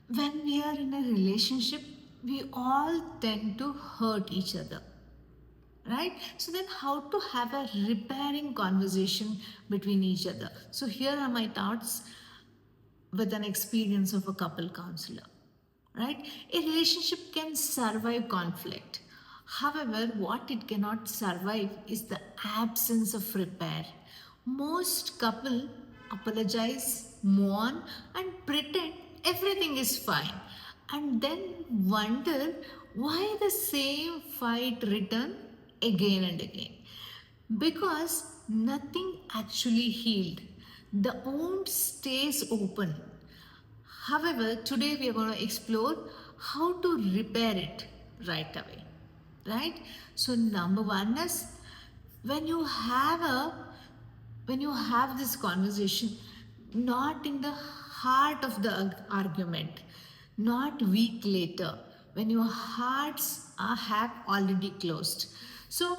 When we are in a relationship, we all tend to hurt each other, right? So then how to have a repairing conversation between each other? So here are my thoughts with an experience of a couple counselor, right? A relationship can survive conflict. However, what it cannot survive is the absence of repair. Most couple apologize, move on, and pretend everything is fine, and then wonder why the same fight return again and again, because nothing actually healed. The wound stays open. However, today we are going to explore how to repair it right away. Right? So number one is when you have a when you have this conversation, not in the heart of the argument, not week later, when your hearts are have already closed. So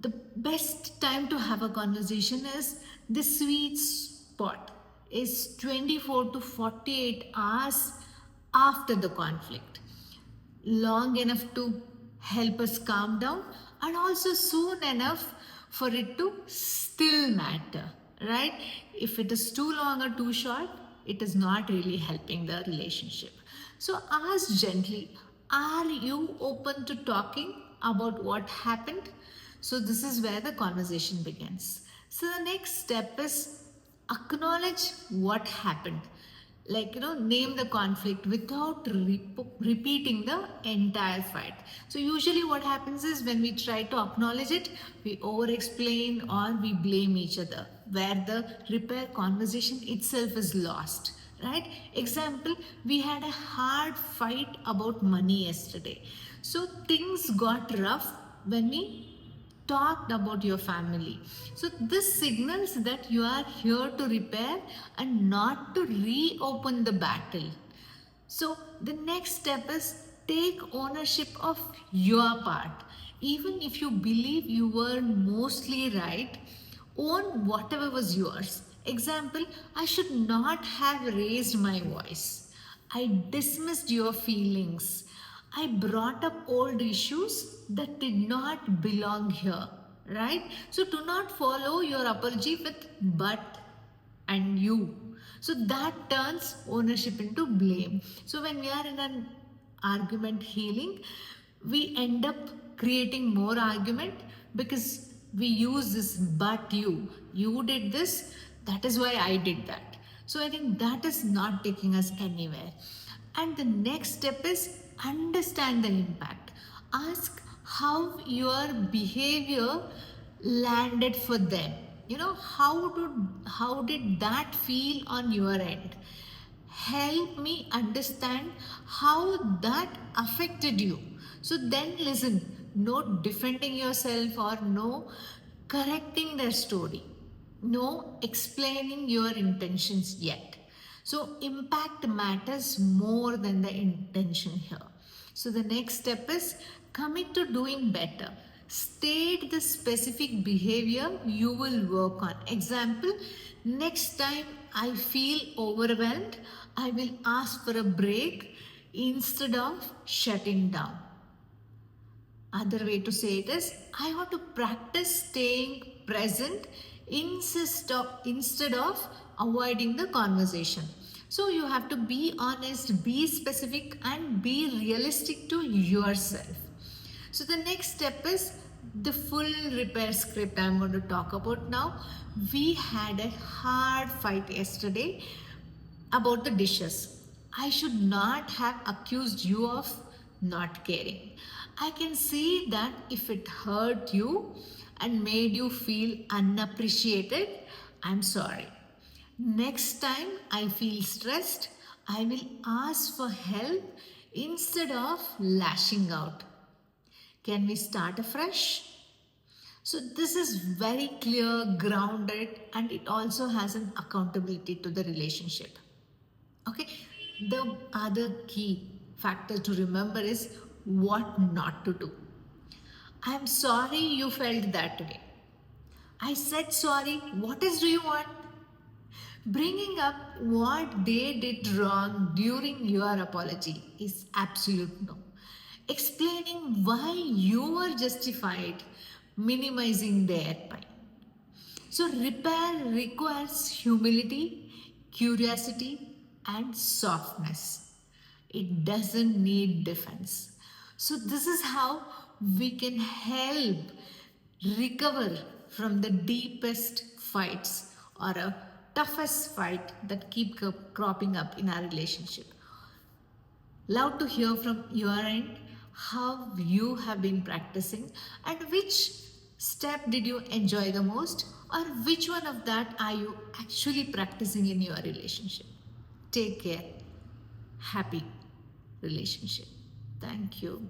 the best time to have a conversation is the sweet spot is 24 to 48 hours after the conflict, long enough to help us calm down and also soon enough for it to still matter, right? If it is too long or too short, it is not really helping the relationship. So ask gently, are you open to talking about what happened? So this is where the conversation begins. So the next step is acknowledge what happened, like name the conflict without repeating the entire fight. So usually what happens is when we try to acknowledge it, we over explain or we blame each other, where the repair conversation itself is lost, right? Example, we had a hard fight about money yesterday, so things got rough when we talked about your family. So this signals that you are here to repair and not to reopen the battle. So the next step is take ownership of your part. Even if you believe you were mostly right, own whatever was yours. Example, I should not have raised my voice. I dismissed your feelings. I brought up old issues that did not belong here, right? So do not follow your apology with but and you. So that turns ownership into blame. So when we are in an argument healing, we end up creating more argument because we use this but you did this, that is why I did that. So I think that is not taking us anywhere. And the next step is understand the impact. Ask how your behavior landed for them. How did that feel on your end? Help me understand how that affected you. So then listen, no defending yourself or no correcting their story, no explaining your intentions yet. So impact matters more than the intention here. So the next step is commit to doing better. State the specific behavior you will work on. Example, next time I feel overwhelmed, I will ask for a break instead of shutting down. Other way to say it is, I want to practice staying present instead of avoiding the conversation. So you have to be honest, be specific, and be realistic to yourself. So the next step is the full repair script I'm going to talk about now. We had a hard fight yesterday about the dishes. I should not have accused you of not caring. I can see that if it hurt you and made you feel unappreciated, I'm sorry. Next time I feel stressed, I will ask for help instead of lashing out. Can we start afresh? So this is very clear, grounded, and it also has an accountability to the relationship. Okay, the other key factor to remember is what not to do. I'm sorry you felt that way. I said sorry. What else do you want? Bringing up what they did wrong during your apology is absolute no. Explaining why you were justified, minimizing their pain. So, repair requires humility, curiosity, and softness. It doesn't need defense. So, this is how we can help recover from the deepest fights or a toughest fight that keep cropping up in our relationship. Love to hear from your end how you have been practicing and which step did you enjoy the most or which one of that are you actually practicing in your relationship. Take care. Happy relationship. Thank you.